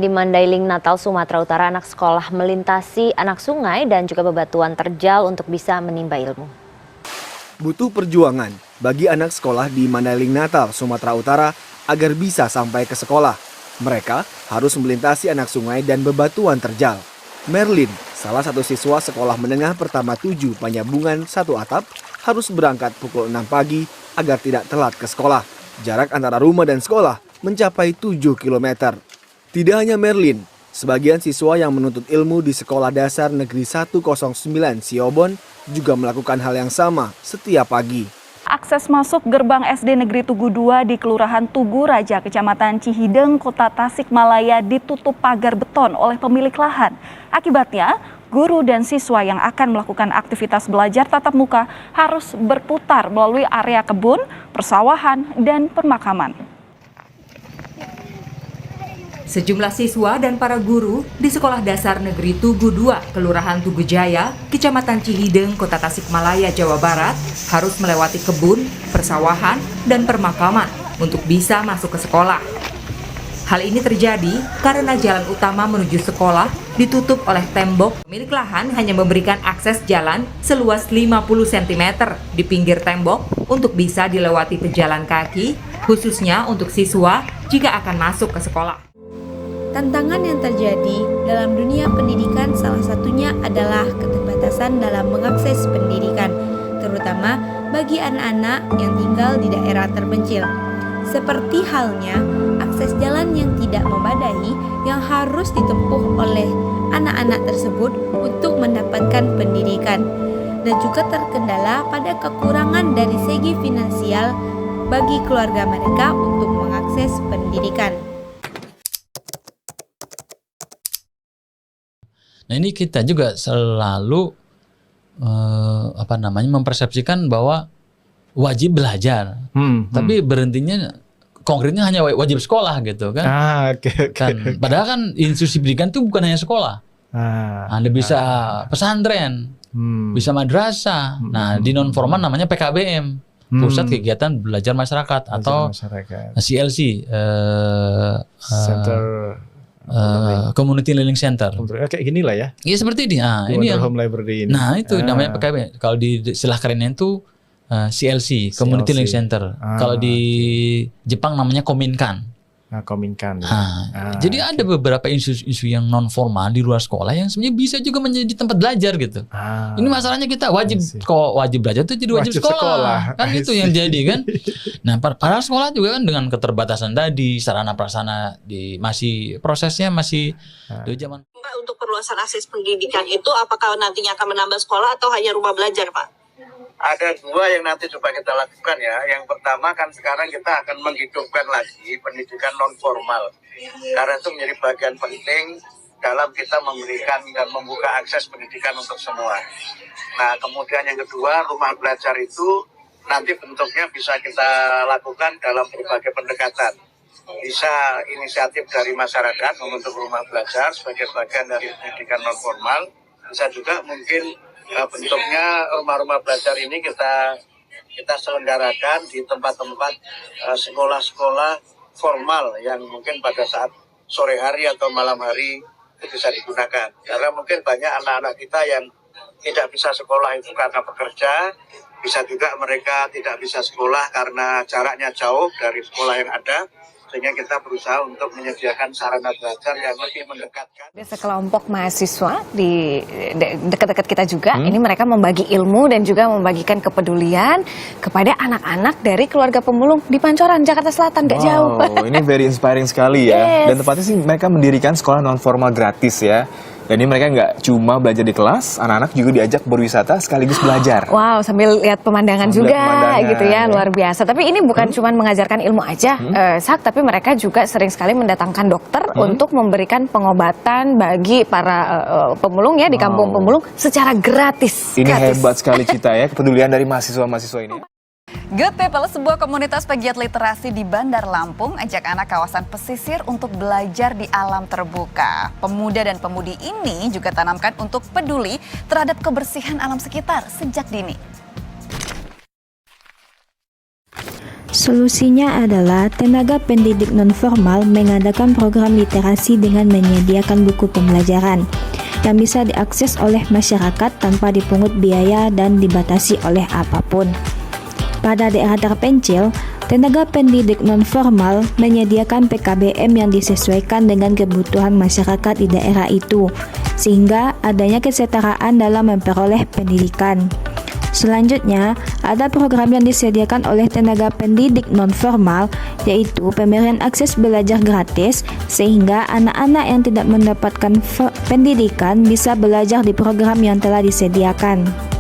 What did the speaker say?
Di Mandailing, Natal, Sumatera Utara, anak sekolah melintasi anak sungai dan juga bebatuan terjal untuk bisa menimba ilmu. Butuh perjuangan bagi anak sekolah di Mandailing, Natal, Sumatera Utara agar bisa sampai ke sekolah. Mereka harus melintasi anak sungai dan bebatuan terjal. Merlin, salah satu siswa sekolah menengah pertama 7 Panyabungan 1 Atap, harus berangkat pukul 6 pagi agar tidak telat ke sekolah. Jarak antara rumah dan sekolah mencapai 7 km. Tidak hanya Merlin, sebagian siswa yang menuntut ilmu di Sekolah Dasar Negeri 109 Siobon juga melakukan hal yang sama setiap pagi. Akses masuk gerbang SD Negeri Tugu 2 di Kelurahan Tugu Raja, Kecamatan Cihideng, Kota Tasikmalaya ditutup pagar beton oleh pemilik lahan. Akibatnya, guru dan siswa yang akan melakukan aktivitas belajar tatap muka harus berputar melalui area kebun, persawahan, dan permakaman. Sejumlah siswa dan para guru di Sekolah Dasar Negeri Tugu 2, Kelurahan Tugu Jaya, Kecamatan Cihideng, Kota Tasikmalaya, Jawa Barat, harus melewati kebun, persawahan, dan permakaman untuk bisa masuk ke sekolah. Hal ini terjadi karena jalan utama menuju sekolah ditutup oleh tembok. Pemilik lahan hanya memberikan akses jalan seluas 50 cm di pinggir tembok untuk bisa dilewati pejalan kaki, khususnya untuk siswa jika akan masuk ke sekolah. Tantangan yang terjadi dalam dunia pendidikan salah satunya adalah keterbatasan dalam mengakses pendidikan, terutama bagi anak-anak yang tinggal di daerah terpencil. Seperti halnya akses jalan yang tidak memadai yang harus ditempuh oleh anak-anak tersebut untuk mendapatkan pendidikan, dan juga terkendala pada kekurangan dari segi finansial bagi keluarga mereka untuk mengakses pendidikan. Nah, ini kita juga selalu mempersepsikan bahwa wajib belajar, tapi berhentinya konkretnya hanya wajib sekolah gitu kan. Kan padahal kan institusi pendidikan itu bukan hanya sekolah. Anda bisa pesantren, bisa madrasah. Nah, di non formal namanya PKBM, Pusat Kegiatan Belajar Masyarakat, atau CLC, Center Community Learning Center. Kayak gini lah ya. Iya, seperti ini. Ini yang home library ini. Nah, itu namanya PKB. Kalau di istilah kerennya itu CLC, Community Learning Center. Kalau di Jepang namanya Kominkan. Kominkan. Jadi ada beberapa isu-isu yang non formal di luar sekolah yang sebenarnya bisa juga menjadi tempat belajar gitu. Ini masalahnya kita wajib belajar itu jadi wajib sekolah. Kan itu yang jadi kan. Nah, padahal sekolah juga kan dengan keterbatasan tadi, sarana prasarana masih prosesnya masih di zaman. Untuk perluasan akses pendidikan itu apakah nantinya akan menambah sekolah atau hanya rumah belajar, Pak? Ada dua yang nanti coba kita lakukan ya. Yang pertama kan sekarang kita akan menghidupkan lagi pendidikan non formal, karena itu menjadi bagian penting dalam kita memberikan dan membuka akses pendidikan untuk semua. Nah, kemudian yang kedua, rumah belajar itu nanti bentuknya bisa kita lakukan dalam berbagai pendekatan. Bisa inisiatif dari masyarakat membentuk rumah belajar sebagai bagian dari pendidikan non formal. Bisa juga mungkin bentuknya rumah-rumah belajar ini kita selenggarakan di tempat-tempat sekolah-sekolah formal yang mungkin pada saat sore hari atau malam hari itu bisa digunakan. Karena mungkin banyak anak-anak kita yang tidak bisa sekolah itu karena bekerja, bisa juga mereka tidak bisa sekolah karena jaraknya jauh dari sekolah yang ada. Sehingga kita berusaha untuk menyediakan sarana belajar yang lebih mendekatkan. Ada sekelompok mahasiswa di dekat-dekat kita juga, ini mereka membagi ilmu dan juga membagikan kepedulian kepada anak-anak dari keluarga pemulung di Pancoran, Jakarta Selatan, gak jauh. Ini very inspiring sekali ya. Dan tepatnya sih mereka mendirikan sekolah non formal gratis ya. Dan ini mereka nggak cuma belajar di kelas, anak-anak juga diajak berwisata sekaligus belajar. Wow, sambil lihat pemandangan gitu ya, luar biasa. Tapi ini bukan cuma mengajarkan ilmu aja, Sak, tapi mereka juga sering sekali mendatangkan dokter untuk memberikan pengobatan bagi para pemulung ya di kampung pemulung secara gratis. Ini hebat sekali Cita ya, kepedulian dari mahasiswa-mahasiswa ini. Good People, sebuah komunitas pegiat literasi di Bandar Lampung ajak anak kawasan pesisir untuk belajar di alam terbuka. Pemuda dan pemudi ini juga tanamkan untuk peduli terhadap kebersihan alam sekitar sejak dini. Solusinya adalah tenaga pendidik non-formal mengadakan program literasi dengan menyediakan buku pembelajaran yang bisa diakses oleh masyarakat tanpa dipungut biaya dan dibatasi oleh apapun. Pada daerah terpencil, tenaga pendidik non-formal menyediakan PKBM yang disesuaikan dengan kebutuhan masyarakat di daerah itu, sehingga adanya kesetaraan dalam memperoleh pendidikan. Selanjutnya, ada program yang disediakan oleh tenaga pendidik non-formal, yaitu pemberian akses belajar gratis, sehingga anak-anak yang tidak mendapatkan pendidikan bisa belajar di program yang telah disediakan.